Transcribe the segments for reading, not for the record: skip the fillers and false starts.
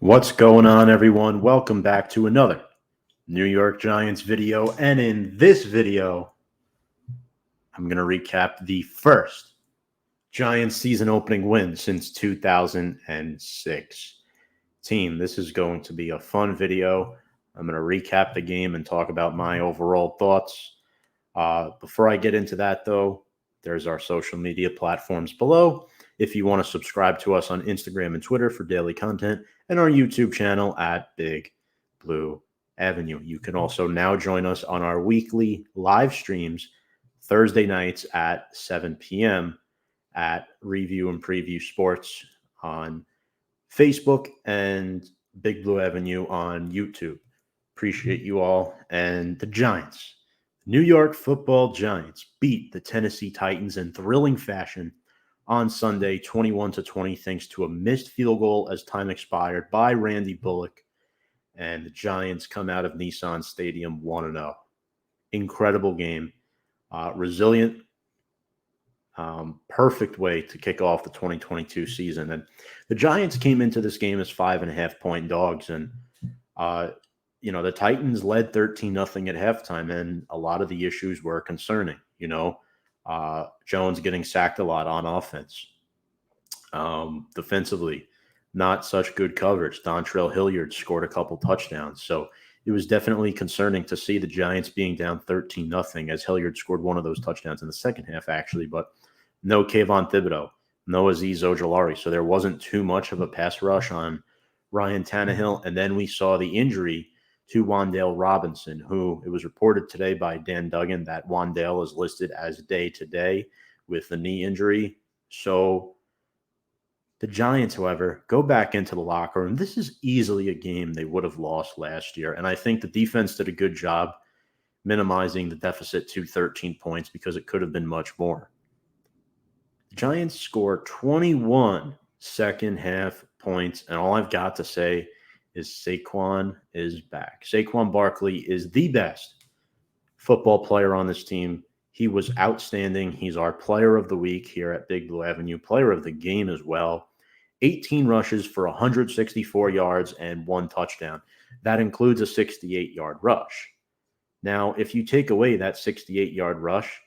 What's going on, everyone? Welcome back to another New York Giants video. And in this video, I'm going to recap the first Giants season opening win since 2016. This is going to be a fun video. I'm going to recap the game and talk about my overall thoughts. Before I get into that, though, there's our social media platforms below. If you want to subscribe to us on Instagram and Twitter for daily content, and our YouTube channel at Big Blue Avenue. You can also now join us on our weekly live streams Thursday nights at 7 p.m. at Review and Preview Sports on Facebook and Big Blue Avenue on YouTube. Appreciate you all. And the Giants, New York Football Giants, beat the Tennessee Titans in thrilling fashion on Sunday, 21-20, thanks to a missed field goal as time expired by Randy Bullock. And the Giants come out of Nissan Stadium 1-0. Incredible game. Resilient. Perfect way to kick off the 2022 season. And the Giants came into this game as 5.5-point dogs. And, the Titans led 13-0 at halftime. And a lot of the issues were concerning, Jones getting sacked a lot on offense. Defensively, not such good coverage. Dontrell Hilliard scored a couple touchdowns. So it was definitely concerning to see the Giants being down 13-0 as Hilliard scored one of those touchdowns in the second half, actually. But no Kayvon Thibodeau, no Azeez Ojulari. So there wasn't too much of a pass rush on Ryan Tannehill. And then we saw the injury to Wan'Dale Robinson, who it was reported today by Dan Duggan that Wan'Dale is listed as day-to-day with the knee injury. So the Giants, however, go back into the locker room. This is easily a game they would have lost last year, and I think the defense did a good job minimizing the deficit to 13 points because it could have been much more. The Giants scored 21 second-half points, and all I've got to say is Saquon is back. Saquon Barkley is the best football player on this team. He was outstanding. He's our player of the week here at Big Blue Avenue, player of the game as well. 18 rushes for 164 yards and 1 touchdown. That includes a 68-yard rush. Now, if you take away that 68-yard rush,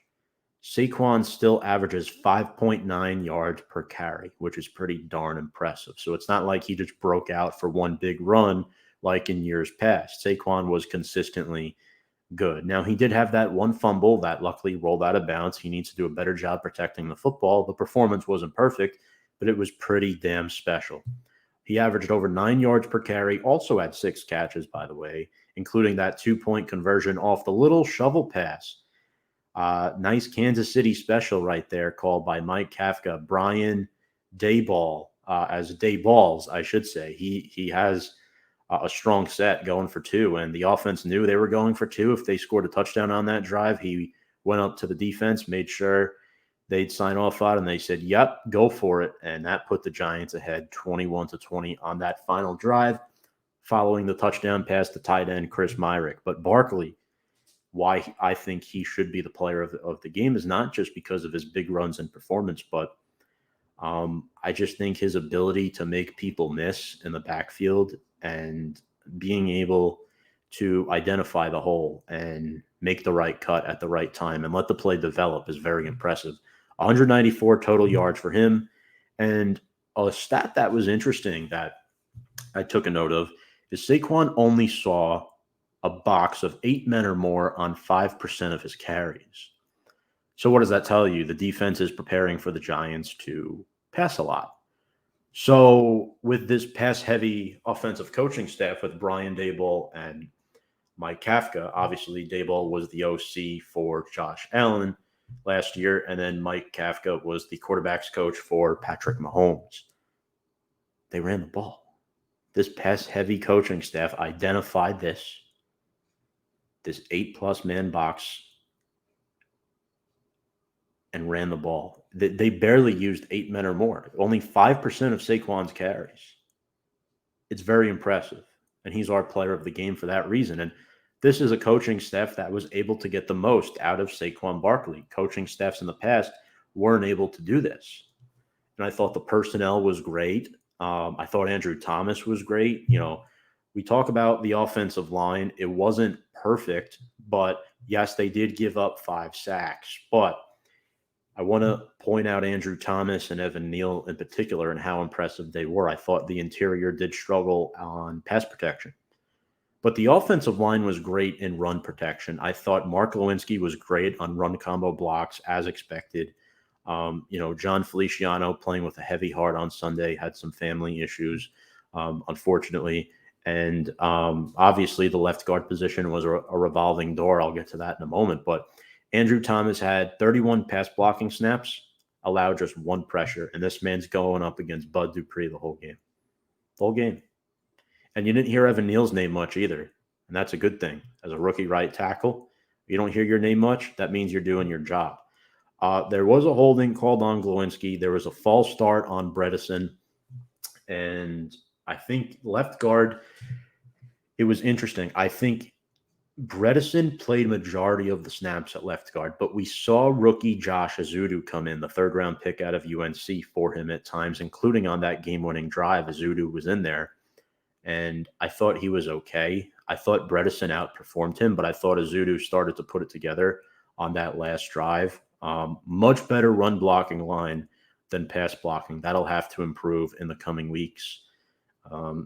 Saquon still averages 5.9 yards per carry, which is pretty darn impressive. So it's not like he just broke out for one big run like in years past. Saquon was consistently good. Now, he did have that one fumble that luckily rolled out of bounds. He needs to do a better job protecting the football. The performance wasn't perfect, but it was pretty damn special. He averaged over 9 yards per carry, also had 6 catches, by the way, including that 2-point conversion off the little shovel pass. Nice Kansas City special right there called by Mike Kafka. Brian Daboll, as Dabolls, I should say. He has a strong set going for 2, and the offense knew they were going for 2. If they scored a touchdown on that drive, he went up to the defense, made sure they'd sign off on it, and they said, yep, go for it. And that put the Giants ahead 21-20 on that final drive, following the touchdown pass to tight end Chris Myrick. But Barkley, why I think he should be the player of the game is not just because of his big runs and performance, but I just think his ability to make people miss in the backfield and being able to identify the hole and make the right cut at the right time and let the play develop is very impressive. 194 total yards for him. And a stat that was interesting that I took a note of is Saquon only saw a box of 8 men or more on 5% of his carries. So what does that tell you? The defense is preparing for the Giants to pass a lot. So with this pass-heavy offensive coaching staff with Brian Daboll and Mike Kafka, obviously Daboll was the OC for Josh Allen last year, and then Mike Kafka was the quarterback's coach for Patrick Mahomes. They ran the ball. This pass-heavy coaching staff identified this 8+ man box and ran the ball. They barely used 8 men or more. Only 5% of Saquon's carries. It's very impressive, and he's our player of the game for that reason. And this is a coaching staff that was able to get the most out of Saquon Barkley. Coaching staffs in the past weren't able to do this. And I thought the personnel was great. I thought Andrew Thomas was great. We talk about the offensive line. It wasn't perfect, but yes, they did give up 5 sacks. But I want to point out Andrew Thomas and Evan Neal in particular and how impressive they were. I thought the interior did struggle on pass protection. But the offensive line was great in run protection. I thought Mark Lewinsky was great on run combo blocks as expected. John Feliciano playing with a heavy heart on Sunday had some family issues, unfortunately. And obviously, the left guard position was a revolving door. I'll get to that in a moment. But Andrew Thomas had 31 pass blocking snaps, allowed just 1 pressure. And this man's going up against Bud Dupree the whole game. The whole game. And you didn't hear Evan Neal's name much either. And that's a good thing. As a rookie right tackle, if you don't hear your name much, that means you're doing your job. There was a holding called on Glowinski. There was a false start on Bredesen. And I think left guard, it was interesting. I think Bredesen played majority of the snaps at left guard, but we saw rookie Josh Azudu come in, the 3rd-round pick out of UNC for him at times, including on that game-winning drive. Azudu was in there. And I thought he was okay. I thought Bredesen outperformed him, but I thought Azudu started to put it together on that last drive. Much better run blocking line than pass blocking. That'll have to improve in the coming weeks.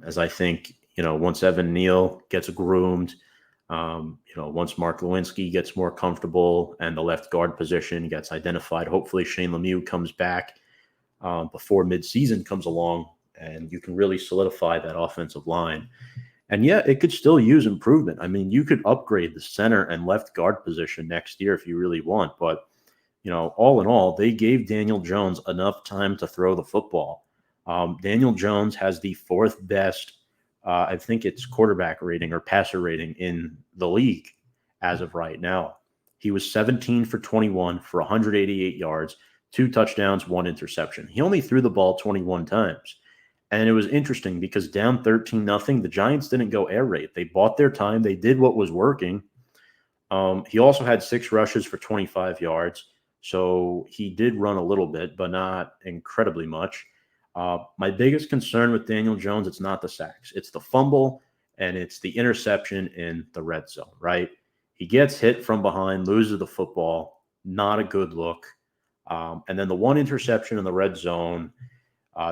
As I think, once Evan Neal gets groomed, once Mark Lewinsky gets more comfortable and the left guard position gets identified, hopefully Shane Lemieux comes back before midseason comes along, and you can really solidify that offensive line. And yeah, it could still use improvement. I mean, you could upgrade the center and left guard position next year if you really want. But, all in all, they gave Daniel Jones enough time to throw the football. Daniel Jones has the 4th best, I think it's quarterback rating or passer rating in the league as of right now. He was 17 for 21 for 188 yards, 2 touchdowns, 1 interception. He only threw the ball 21 times. And it was interesting because down 13-0, the Giants didn't go air raid. They bought their time. They did what was working. He also had 6 rushes for 25 yards. So he did run a little bit, but not incredibly much. My biggest concern with Daniel Jones, it's not the sacks. It's the fumble and it's the interception in the red zone, right? He gets hit from behind, loses the football. Not a good look. And then the 1 interception in the red zone,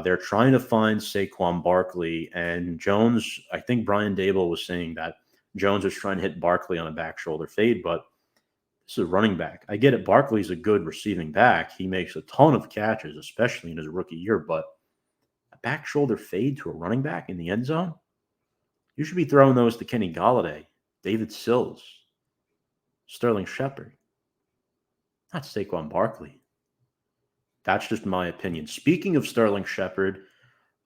they're trying to find Saquon Barkley, and Jones, I think Brian Daboll was saying that Jones was trying to hit Barkley on a back shoulder fade, but this is a running back. I get it. Barkley's a good receiving back. He makes a ton of catches, especially in his rookie year, but a back shoulder fade to a running back in the end zone? You should be throwing those to Kenny Golladay, David Sills, Sterling Shepard, not Saquon Barkley. That's just my opinion. Speaking of Sterling Shepard,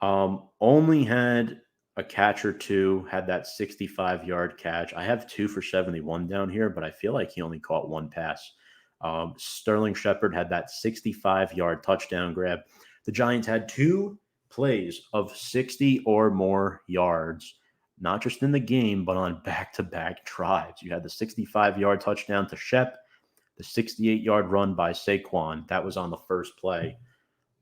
only had a catch or 2, had that 65-yard catch. I have 2 for 71 down here, but I feel like he only caught 1 pass. Sterling Shepard had that 65-yard touchdown grab. The Giants had 2 plays of 60 or more yards, not just in the game, but on back-to-back drives. You had the 65-yard touchdown to Shep, the 68-yard run by Saquon. That was on the first play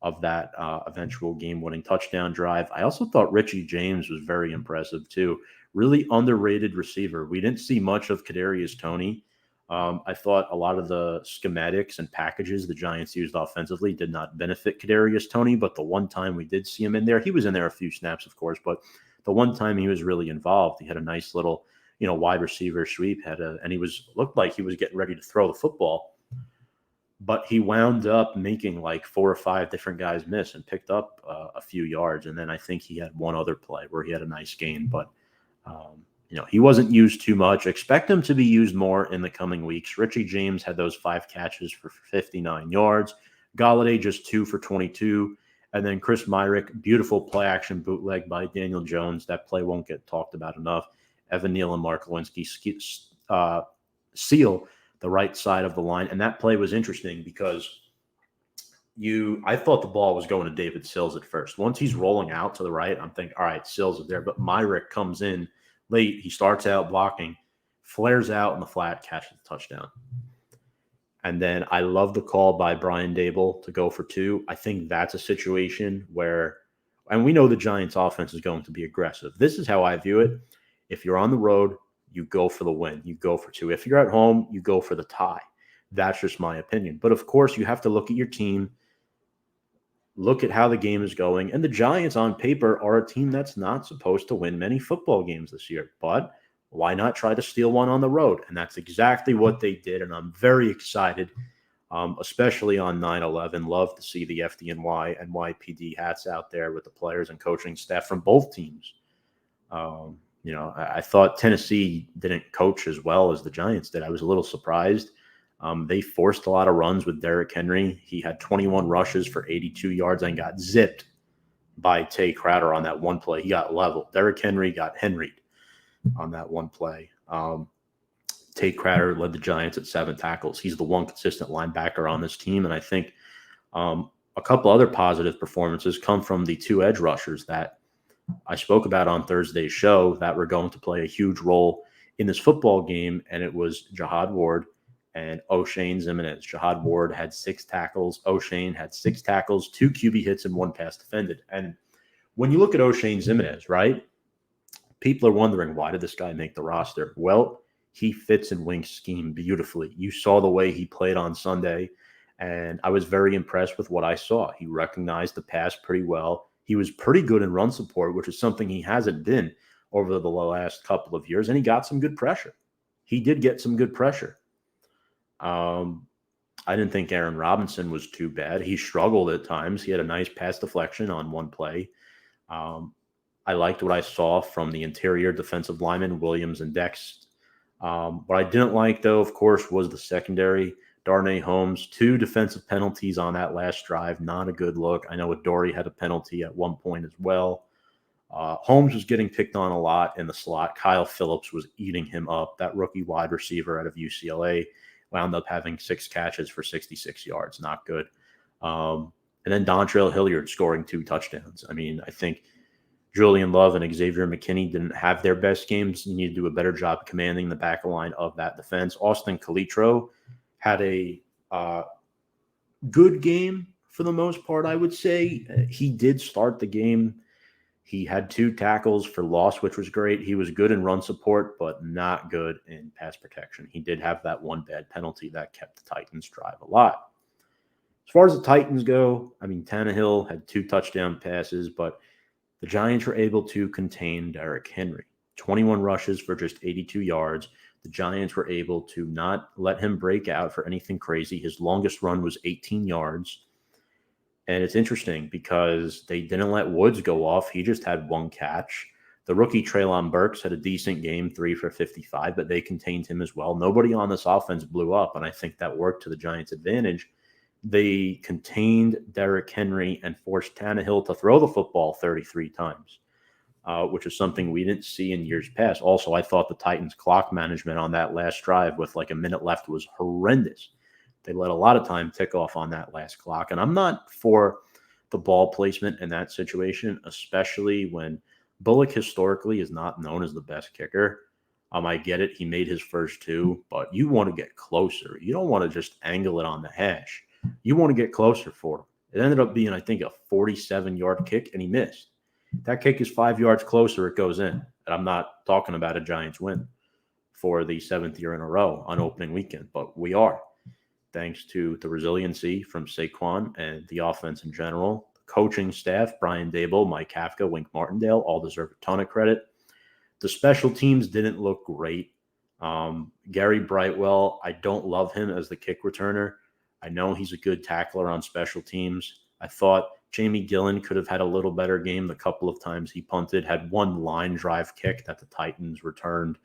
of that eventual game-winning touchdown drive. I also thought Richie James was very impressive too. Really underrated receiver. We didn't see much of Kadarius Toney. I thought a lot of the schematics and packages the Giants used offensively did not benefit Kadarius Toney, but the one time we did see him in there, he was in there a few snaps, of course, but the one time he was really involved, he had a nice little, wide receiver sweep, and he looked like he was getting ready to throw the football. But he wound up making like 4 or 5 different guys miss and picked up a few yards. And then I think he had one other play where he had a nice gain. But, he wasn't used too much. Expect him to be used more in the coming weeks. Richie James had those 5 catches for 59 yards. Golladay just 2 for 22. And then Chris Myrick, beautiful play-action bootleg by Daniel Jones. That play won't get talked about enough. Evan Neal and Mark Lewinsky seal the right side of the line. And that play was interesting because I thought the ball was going to David Sills at first. Once he's rolling out to the right, I'm thinking, all right, Sills is there. But Myrick comes in late. He starts out blocking, flares out in the flat, catches the touchdown. And then I love the call by Brian Daboll to go for 2. I think that's a situation where And we know the Giants offense is going to be aggressive. This is how I view it. If you're on the road, you go for the win. You go for two. If you're at home, you go for the tie. That's just my opinion. But of course, you have to look at your team, look at how the game is going. And the Giants on paper are a team that's not supposed to win many football games this year. But why not try to steal one on the road? And that's exactly what they did. And I'm very excited, especially on 9/11. Love to see the FDNY and YPD hats out there with the players and coaching staff from both teams. I thought Tennessee didn't coach as well as the Giants did. I was a little surprised. They forced a lot of runs with Derrick Henry. He had 21 rushes for 82 yards and got zipped by Tay Crowder on that one play. He got leveled. Derrick Henry got Henried on that one play. Tay Crowder led the Giants at 7 tackles. He's the one consistent linebacker on this team. And I think a couple other positive performances come from the 2 edge rushers that I spoke about on Thursday's show that were going to play a huge role in this football game. And it was Jihad Ward and O'Shane Ximines. Jihad Ward had 6 tackles. O'Shane had 6 tackles, 2 QB hits, and 1 pass defended. And when you look at O'Shane Ximines, right, people are wondering, why did this guy make the roster? Well, he fits in Wink's scheme beautifully. You saw the way he played on Sunday, and I was very impressed with what I saw. He recognized the pass pretty well. He was pretty good in run support, which is something he hasn't been over the last couple of years, and he got some good pressure. He did get some good pressure. I didn't think Aaron Robinson was too bad. He struggled at times. He had a nice pass deflection on one play. I liked what I saw from the interior defensive linemen, Williams and Dex. What I didn't like, though, of course, was the secondary. Darnay Holmes, 2 defensive penalties on that last drive. Not a good look. I know Adoree had a penalty at one point as well. Holmes was getting picked on a lot in the slot. Kyle Phillips was eating him up. That rookie wide receiver out of UCLA wound up having 6 catches for 66 yards. Not good. And then Dontrell Hilliard scoring 2 touchdowns. I mean, I think Julian Love and Xavier McKinney didn't have their best games. You need to do a better job commanding the back line of that defense. Austin Calitro had a good game for the most part, I would say. He did start the game. He had 2 tackles for loss, which was great. He was good in run support, but not good in pass protection. He did have that one bad penalty that kept the Titans drive alive. As far as the Titans go, I mean, Tannehill had 2 touchdown passes, but the Giants were able to contain Derrick Henry. 21 rushes for just 82 yards. The Giants were able to not let him break out for anything crazy. His longest run was 18 yards. And it's interesting because they didn't let Woods go off. He just had 1 catch. The rookie Treylon Burks had a decent game, 3 for 55, but they contained him as well. Nobody on this offense blew up, and I think that worked to the Giants' advantage. They contained Derrick Henry and forced Tannehill to throw the football 33 times, which is something we didn't see in years past. Also, I thought the Titans' clock management on that last drive with like a minute left was horrendous. They let a lot of time tick off on that last clock, and I'm not for the ball placement in that situation, especially when Bullock historically is not known as the best kicker. I get it. He made his first 2, but you want to get closer. You don't want to just angle it on the hash. You want to get closer for him. It ended up being, I think, a 47-yard kick, and he missed. That kick is 5 yards closer, it goes in. And I'm not talking about a Giants win for the 7th year in a row on opening weekend, but we are. Thanks to the resiliency from Saquon and the offense in general. The coaching staff, Brian Daboll, Mike Kafka, Wink Martindale, all deserve a ton of credit. The special teams didn't look great. Gary Brightwell, I don't love him as the kick returner. I know he's a good tackler on special teams. I thought Jamie Gillen could have had a little better game the couple of times he punted, had 1 line drive kick that the Titans returned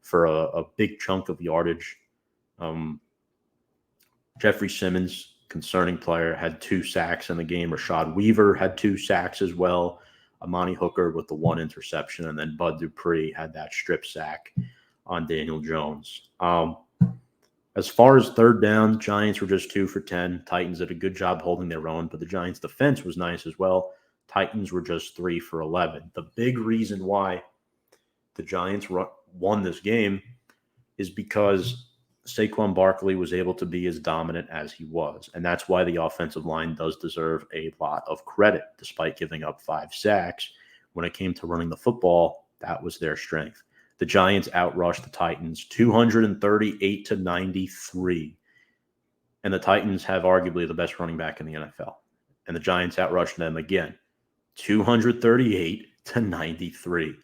for a big chunk of yardage. Jeffrey Simmons, concerning player, had 2 sacks in the game. Rashad Weaver had 2 sacks as well. Amani Hooker with the 1 interception, and then Bud Dupree had that strip sack on Daniel Jones. As far as third down, Giants were just 2 for 10. Titans did a good job holding their own, but the Giants' defense was nice as well. Titans were just 3 for 11. The big reason why the Giants won this game is because Saquon Barkley was able to be as dominant as he was. And that's why the offensive line does deserve a lot of credit, despite giving up 5 sacks. When it came to running the football, that was their strength. The Giants outrushed the Titans 238-93. And the Titans have arguably the best running back in the NFL. And the Giants outrushed them again, 238-93.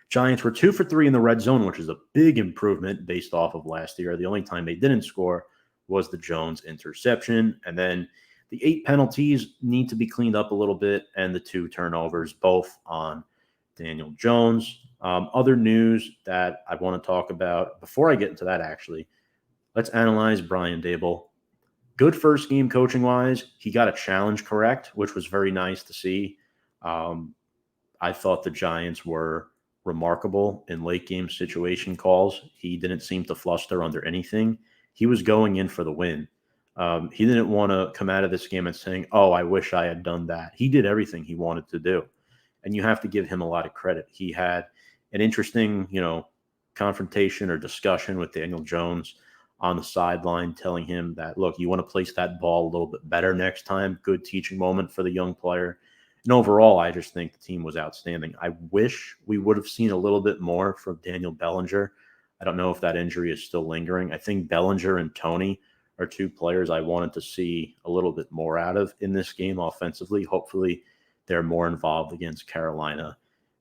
Giants were 2 for 3 in the red zone, which is a big improvement based off of last year. The only time they didn't score was the Jones interception. And then the 8 penalties need to be cleaned up a little bit, and the 2 turnovers, both on Daniel Jones. Other news that I want to talk about, before I get into that actually, let's analyze Brian Daboll. Good first game coaching-wise. He got a challenge correct, which was very nice to see. I thought the Giants were remarkable in late game situation calls. He didn't seem to fluster under anything. He was going in for the win. He didn't want to come out of this game and saying, oh, I wish I had done that. He did everything he wanted to do. And you have to give him a lot of credit. He had an interesting, confrontation or discussion with Daniel Jones on the sideline, telling him that, look, you want to place that ball a little bit better next time. Good teaching moment for the young player. And overall, I just think the team was outstanding. I wish we would have seen a little bit more from Daniel Bellinger. I don't know if that injury is still lingering. I think Bellinger and Toney are 2 players I wanted to see a little bit more out of in this game offensively. Hopefully, they're more involved against Carolina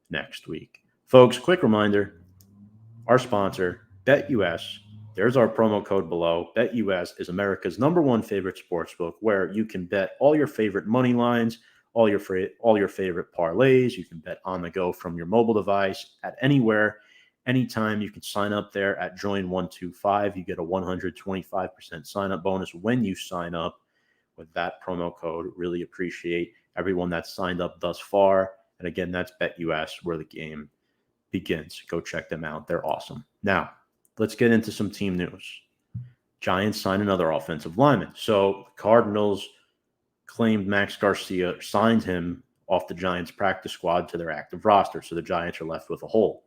next week. Folks, quick reminder, our sponsor, BetUS. There's our promo code below. BetUS is America's #1 favorite sportsbook, where you can bet all your favorite money lines, all your favorite parlays. You can bet on the go from your mobile device at anywhere, anytime. You can sign up there at Join125. You get a 125% sign-up bonus when you sign up with that promo code. Really appreciate everyone that's signed up thus far. And again, that's BetUS, where the game begins. Go check them out. They're awesome. Now, let's get into some team news. Giants signed another offensive lineman. So the Cardinals claimed Max Garcia, signed him off the Giants practice squad to their active roster. So the Giants are left with a hole.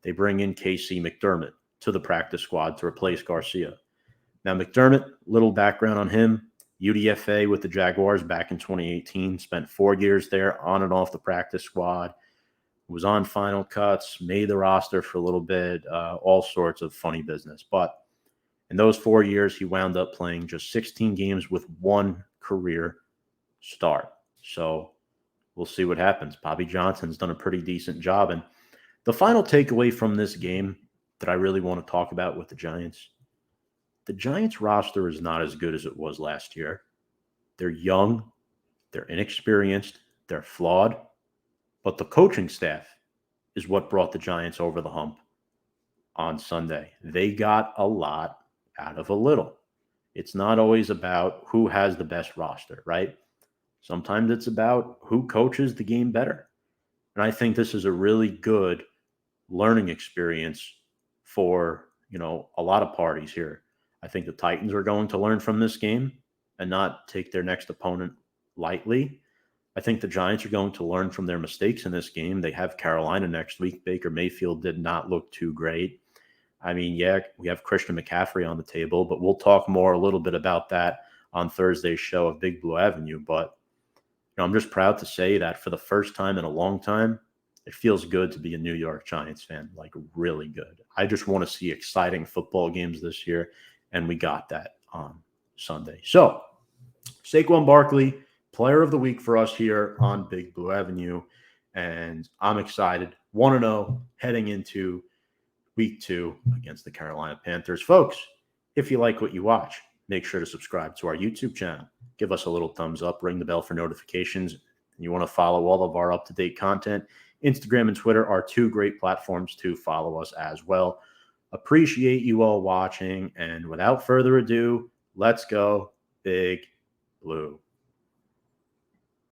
They bring in Casey McDermott to the practice squad to replace Garcia. Now, McDermott, little background on him. UDFA with the Jaguars back in 2018, spent 4 years there on and off the practice squad, was on final cuts, made the roster for a little bit, all sorts of funny business. But in those 4 years, he wound up playing just 16 games with 1 career start. So we'll see what happens. Bobby Johnson's done a pretty decent job. And the final takeaway from this game that I really want to talk about with the Giants roster is not as good as it was last year. They're young, they're inexperienced, they're flawed, but the coaching staff is what brought the Giants over the hump on Sunday. They got a lot out of a little. It's not always about who has the best roster, right? Sometimes it's about who coaches the game better. And I think this is a really good learning experience for, a lot of parties here. I think the Titans are going to learn from this game and not take their next opponent lightly. I think the Giants are going to learn from their mistakes in this game. They have Carolina next week. Baker Mayfield did not look too great. I mean, yeah, we have Christian McCaffrey on the table, but we'll talk more a little bit about that on Thursday's show of Big Blue Avenue. But I'm just proud to say that for the first time in a long time, it feels good to be a New York Giants fan, like really good. I just want to see exciting football games this year, and we got that on Sunday. So, Saquon Barkley, player of the week for us here on Big Blue Avenue, and I'm excited. 1-0 heading into week 2 against the Carolina Panthers. Folks, if you like what you watch, make sure to subscribe to our YouTube channel. Give us a little thumbs up, ring the bell for notifications. And you want to follow all of our up-to-date content. Instagram and Twitter are 2 great platforms to follow us as well. Appreciate you all watching. And without further ado, let's go Big Blue.